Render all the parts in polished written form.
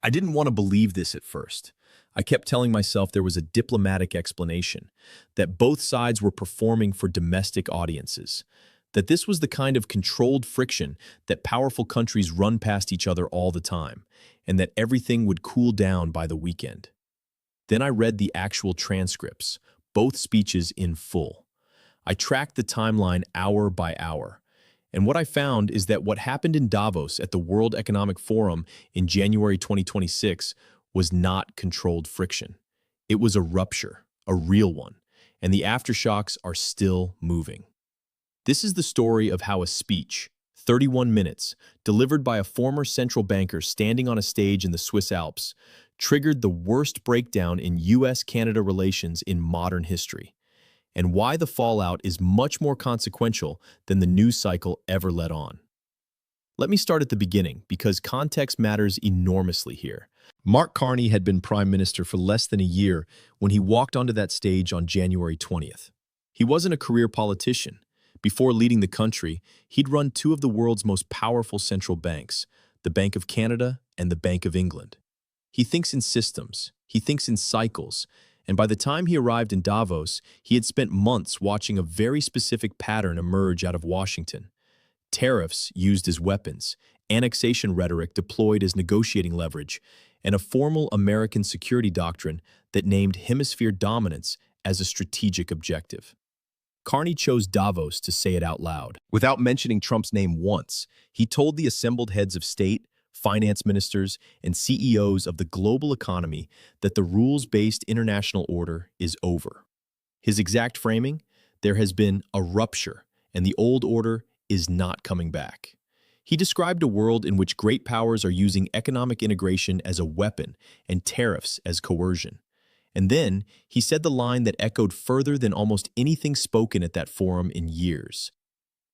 I didn't want to believe this at first. I kept telling myself there was a diplomatic explanation, that both sides were performing for domestic audiences, that this was the kind of controlled friction that powerful countries run past each other all the time, and that everything would cool down by the weekend. Then I read the actual transcripts, both speeches in full. I tracked the timeline hour by hour, and what I found is that what happened in Davos at the World Economic Forum in January 2026 was not controlled friction. It was a rupture, a real one, and the aftershocks are still moving. This is the story of how a speech, 31 minutes, delivered by a former central banker standing on a stage in the Swiss Alps, triggered the worst breakdown in U.S. Canada relations in modern history, and why the fallout is much more consequential than the news cycle ever let on. Let me start at the beginning, because context matters enormously here. Mark Carney had been Prime Minister for less than a year when he walked onto that stage on January 20th. He wasn't a career politician. Before leading the country, he'd run two of the world's most powerful central banks, the Bank of Canada and the Bank of England. He thinks in systems, he thinks in cycles, and by the time he arrived in Davos, he had spent months watching a very specific pattern emerge out of Washington. Tariffs used as weapons, annexation rhetoric deployed as negotiating leverage, and a formal American security doctrine that named hemisphere dominance as a strategic objective. Carney chose Davos to say it out loud. Without mentioning Trump's name once, he told the assembled heads of state, finance ministers, and CEOs of the global economy that the rules-based international order is over. His exact framing? There has been a rupture, and the old order is not coming back. He described a world in which great powers are using economic integration as a weapon and tariffs as coercion. And then he said the line that echoed further than almost anything spoken at that forum in years.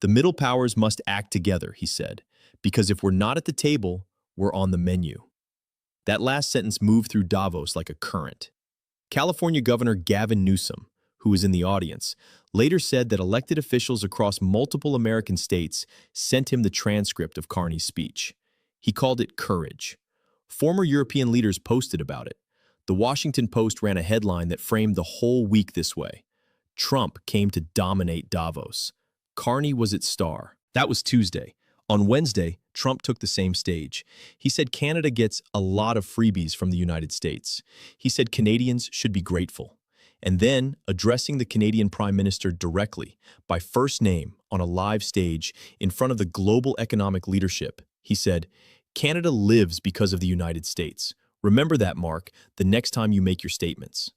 The middle powers must act together, he said, because if we're not at the table, we're on the menu. That last sentence moved through Davos like a current. California Governor Gavin Newsom, who was in the audience, later said that elected officials across multiple American states sent him the transcript of Carney's speech. He called it courage. Former European leaders posted about it. The Washington Post ran a headline that framed the whole week this way: Trump came to dominate Davos. Carney was its star. That was Tuesday. On Wednesday, Trump took the same stage. He said Canada gets a lot of freebies from the United States. He said Canadians should be grateful. And then, addressing the Canadian Prime Minister directly, by first name, on a live stage in front of the global economic leadership, he said, "Canada lives because of the United States. Remember that, Mark, the next time you make your statements."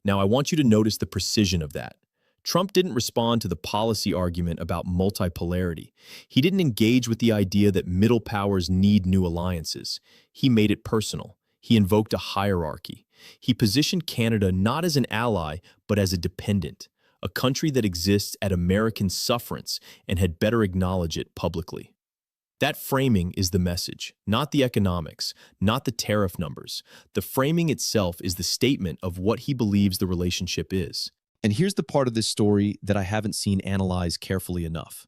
Now, I want you to notice the precision of that. Trump didn't respond to the policy argument about multipolarity. He didn't engage with the idea that middle powers need new alliances. He made it personal. He invoked a hierarchy. He positioned Canada not as an ally, but as a dependent, a country that exists at American sufferance and had better acknowledge it publicly. That framing is the message, not the economics, not the tariff numbers. The framing itself is the statement of what he believes the relationship is. And here's the part of this story that I haven't seen analyzed carefully enough.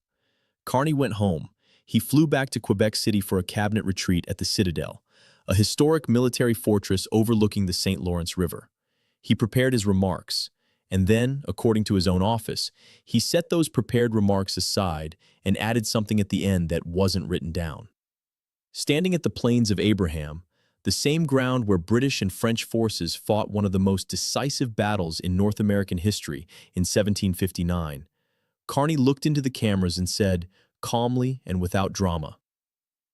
Carney went home. He flew back to Quebec City for a cabinet retreat at the Citadel, a historic military fortress overlooking the St. Lawrence River. He prepared his remarks, and then, according to his own office, he set those prepared remarks aside and added something at the end that wasn't written down. Standing at the Plains of Abraham, the same ground where British and French forces fought one of the most decisive battles in North American history in 1759, Carney looked into the cameras and said, calmly and without drama,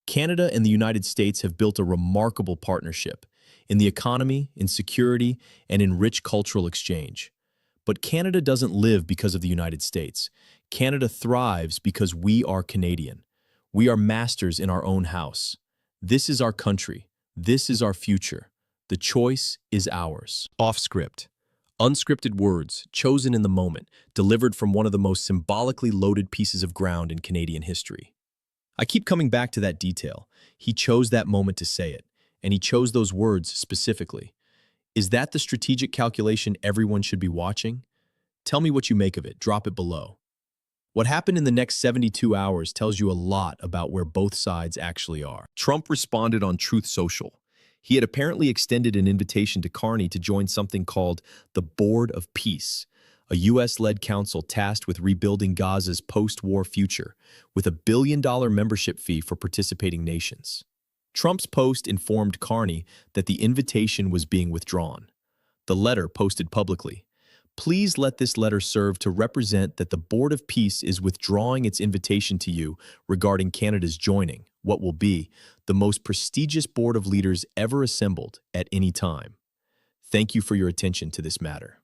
"Canada and the United States have built a remarkable partnership in the economy, in security, and in rich cultural exchange. But Canada doesn't live because of the United States. Canada thrives because we are Canadian. We are masters in our own house. This is our country. This is our future. The choice is ours." Off script. Unscripted words, chosen in the moment, delivered from one of the most symbolically loaded pieces of ground in Canadian history. I keep coming back to that detail. He chose that moment to say it, and he chose those words specifically. Is that the strategic calculation everyone should be watching? Tell me what you make of it. Drop it below. What happened in the next 72 hours tells you a lot about where both sides actually are. Trump responded on Truth Social. He had apparently extended an invitation to Carney to join something called the Board of Peace, a U.S.-led council tasked with rebuilding Gaza's post-war future, with a billion-dollar membership fee for participating nations. Trump's post informed Carney that the invitation was being withdrawn. The letter posted publicly. Please let this letter serve to represent that the Board of Peace is withdrawing its invitation to you regarding Canada's joining what will be the most prestigious board of leaders ever assembled at any time. Thank you for your attention to this matter.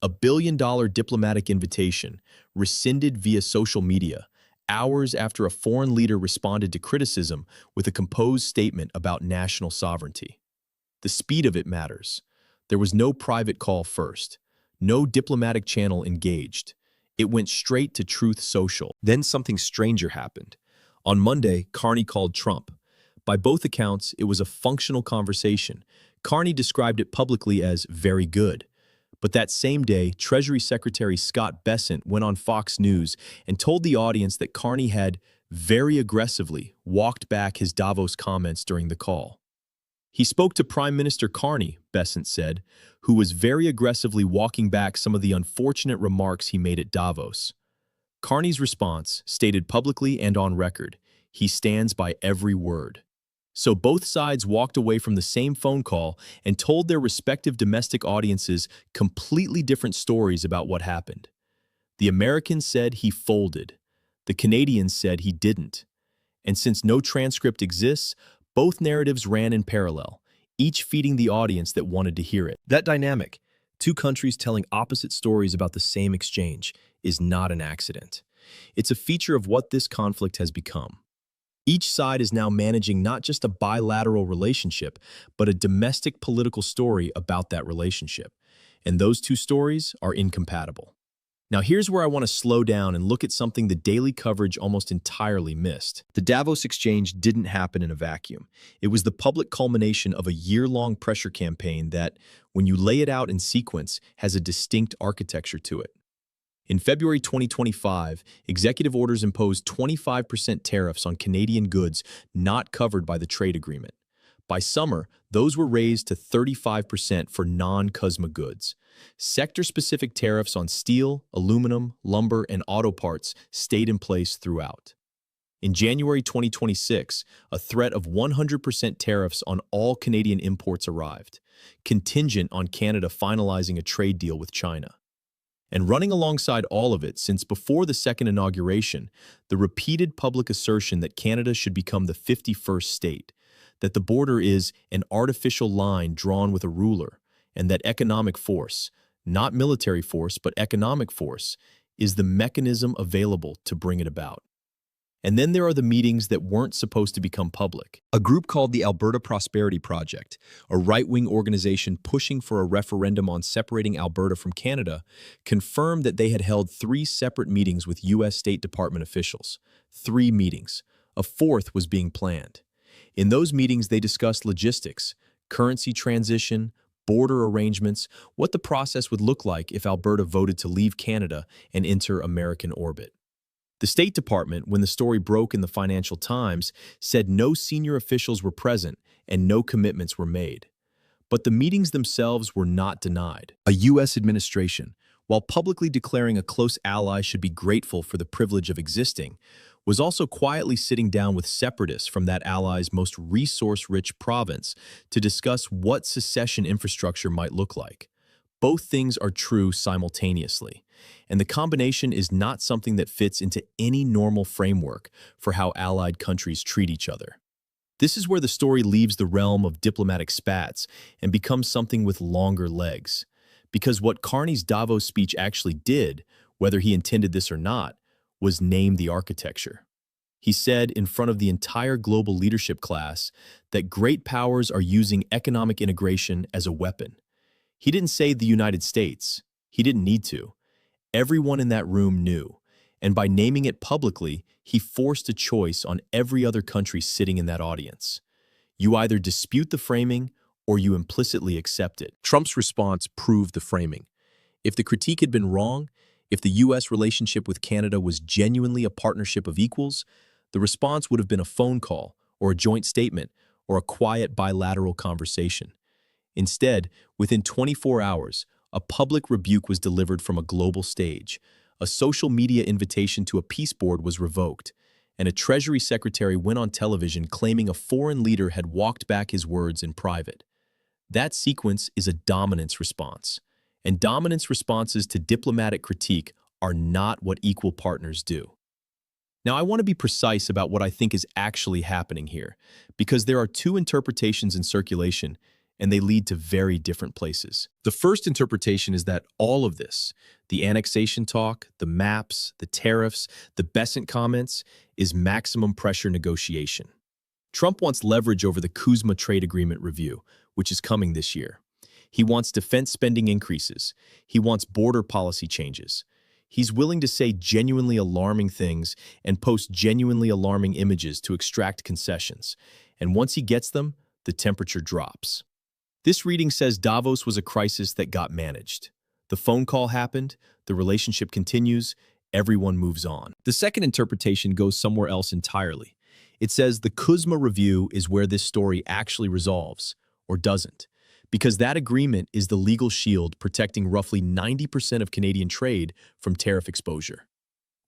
A billion-dollar diplomatic invitation rescinded via social media hours after a foreign leader responded to criticism with a composed statement about national sovereignty. The speed of it matters. There was no private call first. No diplomatic channel engaged. It went straight to Truth Social. Then something stranger happened. On Monday, Carney called Trump. By both accounts, it was a functional conversation. Carney described it publicly as very good. But that same day, Treasury Secretary Scott Bessent went on Fox News and told the audience that Carney had very aggressively walked back his Davos comments during the call. He spoke to Prime Minister Carney, Bessent said, who was very aggressively walking back some of the unfortunate remarks he made at Davos. Carney's response, stated publicly and on record, he stands by every word. So both sides walked away from the same phone call and told their respective domestic audiences completely different stories about what happened. The Americans said he folded. The Canadians said he didn't. And since no transcript exists, both narratives ran in parallel, each feeding the audience that wanted to hear it. That dynamic, two countries telling opposite stories about the same exchange, is not an accident. It's a feature of what this conflict has become. Each side is now managing not just a bilateral relationship, but a domestic political story about that relationship. And those two stories are incompatible. Now here's where I want to slow down and look at something the daily coverage almost entirely missed. The Davos exchange didn't happen in a vacuum. It was the public culmination of a year-long pressure campaign that, when you lay it out in sequence, has a distinct architecture to it. In February 2025, executive orders imposed 25% tariffs on Canadian goods not covered by the trade agreement. By summer, those were raised to 35% for non-CUSMA goods. Sector-specific tariffs on steel, aluminum, lumber, and auto parts stayed in place throughout. In January 2026, a threat of 100% tariffs on all Canadian imports arrived, contingent on Canada finalizing a trade deal with China. And running alongside all of it since before the second inauguration, the repeated public assertion that Canada should become the 51st state, that the border is an artificial line drawn with a ruler, and that economic force, not military force but economic force, is the mechanism available to bring it about. And then there are the meetings that weren't supposed to become public. A group called the Alberta Prosperity Project, a right-wing organization pushing for a referendum on separating Alberta from Canada, confirmed that they had held 3 separate meetings with U.S. State Department officials. 3 meetings. A 4th was being planned. In those meetings, they discussed logistics, currency transition, border arrangements, what the process would look like if Alberta voted to leave Canada and enter American orbit. The State Department, when the story broke in the Financial Times, said no senior officials were present and no commitments were made. But the meetings themselves were not denied. A U.S. administration, while publicly declaring a close ally should be grateful for the privilege of existing, was also quietly sitting down with separatists from that ally's most resource-rich province to discuss what secession infrastructure might look like. Both things are true simultaneously, and the combination is not something that fits into any normal framework for how allied countries treat each other. This is where the story leaves the realm of diplomatic spats and becomes something with longer legs. Because what Carney's Davos speech actually did, whether he intended this or not, was name the architecture. He said in front of the entire global leadership class that great powers are using economic integration as a weapon. He didn't say the United States. He didn't need to. Everyone in that room knew, and by naming it publicly, he forced a choice on every other country sitting in that audience. You either dispute the framing or you implicitly accept it. Trump's response proved the framing. If the critique had been wrong, if the U.S. relationship with Canada was genuinely a partnership of equals, the response would have been a phone call or a joint statement or a quiet bilateral conversation. Instead, within 24 hours, a public rebuke was delivered from a global stage, a social media invitation to a peace board was revoked, and a Treasury Secretary went on television claiming a foreign leader had walked back his words in private. That sequence is a dominance response, and dominance responses to diplomatic critique are not what equal partners do. Now, I want to be precise about what I think is actually happening here, because there are two interpretations in circulation, and they lead to very different places. The first interpretation is that all of this, the annexation talk, the maps, the tariffs, the Bessent comments, is maximum pressure negotiation. Trump wants leverage over the CUSMA trade agreement review, which is coming this year. He wants defense spending increases. He wants border policy changes. He's willing to say genuinely alarming things and post genuinely alarming images to extract concessions. And once he gets them, the temperature drops. This reading says Davos was a crisis that got managed. The phone call happened, the relationship continues, everyone moves on. The second interpretation goes somewhere else entirely. It says the CUSMA review is where this story actually resolves, or doesn't, because that agreement is the legal shield protecting roughly 90% of Canadian trade from tariff exposure.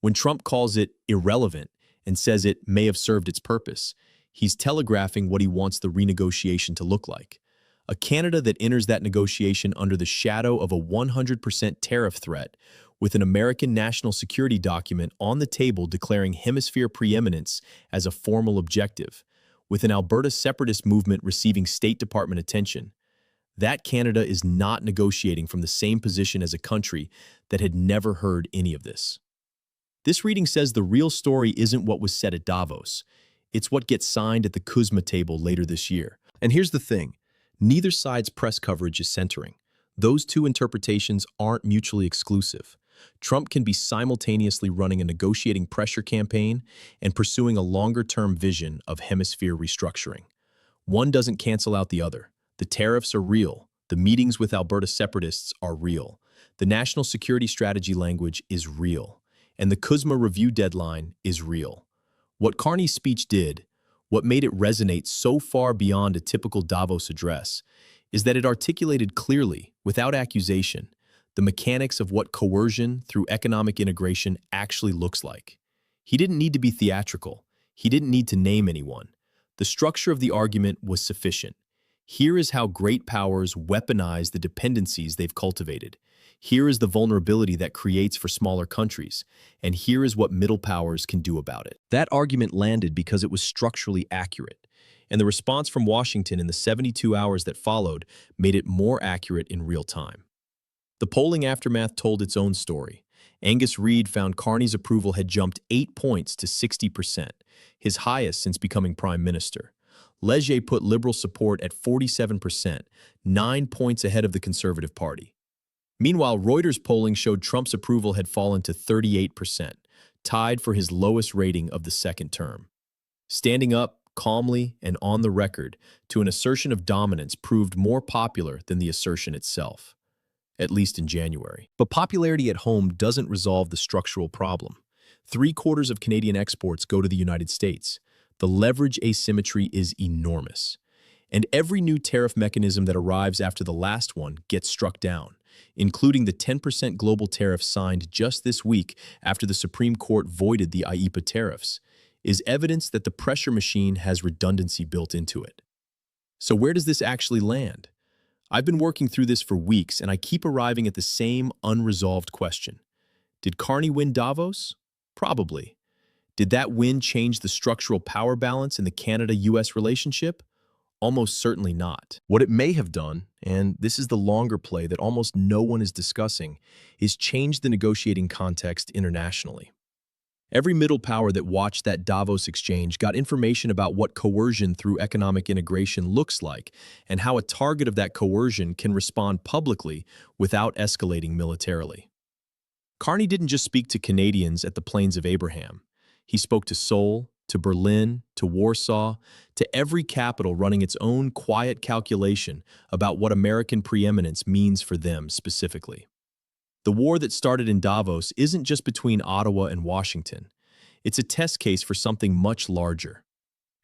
When Trump calls it irrelevant and says it may have served its purpose, he's telegraphing what he wants the renegotiation to look like. A Canada that enters that negotiation under the shadow of a 100% tariff threat, with an American national security document on the table declaring hemisphere preeminence as a formal objective, with an Alberta separatist movement receiving State Department attention. That Canada is not negotiating from the same position as a country that had never heard any of this. This reading says the real story isn't what was said at Davos. It's what gets signed at the CUSMA table later this year. And here's the thing. Neither side's press coverage is centering. Those two interpretations aren't mutually exclusive. Trump can be simultaneously running a negotiating pressure campaign and pursuing a longer-term vision of hemisphere restructuring. One doesn't cancel out the other. The tariffs are real. The meetings with Alberta separatists are real. The national security strategy language is real. And the CUSMA review deadline is real. What Carney's speech did, what made it resonate so far beyond a typical Davos address, is that it articulated clearly, without accusation, the mechanics of what coercion through economic integration actually looks like. He didn't need to be theatrical. He didn't need to name anyone. The structure of the argument was sufficient. Here is how great powers weaponize the dependencies they've cultivated. Here is the vulnerability that creates for smaller countries, and here is what middle powers can do about it. That argument landed because it was structurally accurate, and the response from Washington in the 72 hours that followed made it more accurate in real time. The polling aftermath told its own story. Angus Reid found Carney's approval had jumped 8 points to 60%, his highest since becoming Prime Minister. Leger put Liberal support at 47%, 9 points ahead of the Conservative Party. Meanwhile, Reuters polling showed Trump's approval had fallen to 38%, tied for his lowest rating of the second term. Standing up, calmly, and on the record to an assertion of dominance proved more popular than the assertion itself, at least in January. But popularity at home doesn't resolve the structural problem. 3/4 of Canadian exports go to the United States. The leverage asymmetry is enormous. And every new tariff mechanism that arrives after the last one gets struck down, including the 10% global tariff signed just this week after the Supreme Court voided the IEEPA tariffs, is evidence that the pressure machine has redundancy built into it. So where does this actually land? I've been working through this for weeks, and I keep arriving at the same unresolved question. Did Carney win Davos? Probably. Did that win change the structural power balance in the Canada-US relationship? Almost certainly not. What it may have done, and this is the longer play that almost no one is discussing, is change the negotiating context internationally. Every middle power that watched that Davos exchange got information about what coercion through economic integration looks like and how a target of that coercion can respond publicly without escalating militarily. Carney didn't just speak to Canadians at the Plains of Abraham. He spoke to Seoul, to Berlin, to Warsaw, to every capital running its own quiet calculation about what American preeminence means for them specifically. The war that started in Davos isn't just between Ottawa and Washington. It's a test case for something much larger.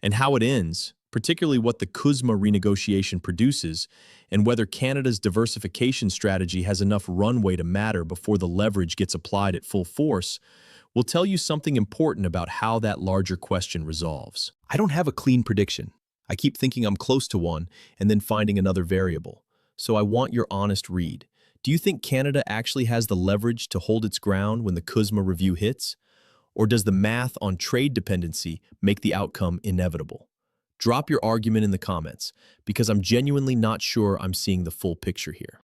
And how it ends, particularly what the CUSMA renegotiation produces, and whether Canada's diversification strategy has enough runway to matter before the leverage gets applied at full force, will tell you something important about how that larger question resolves. I don't have a clean prediction. I keep thinking I'm close to one and then finding another variable. So I want your honest read. Do you think Canada actually has the leverage to hold its ground when the CUSMA review hits? Or does the math on trade dependency make the outcome inevitable? Drop your argument in the comments, because I'm genuinely not sure I'm seeing the full picture here.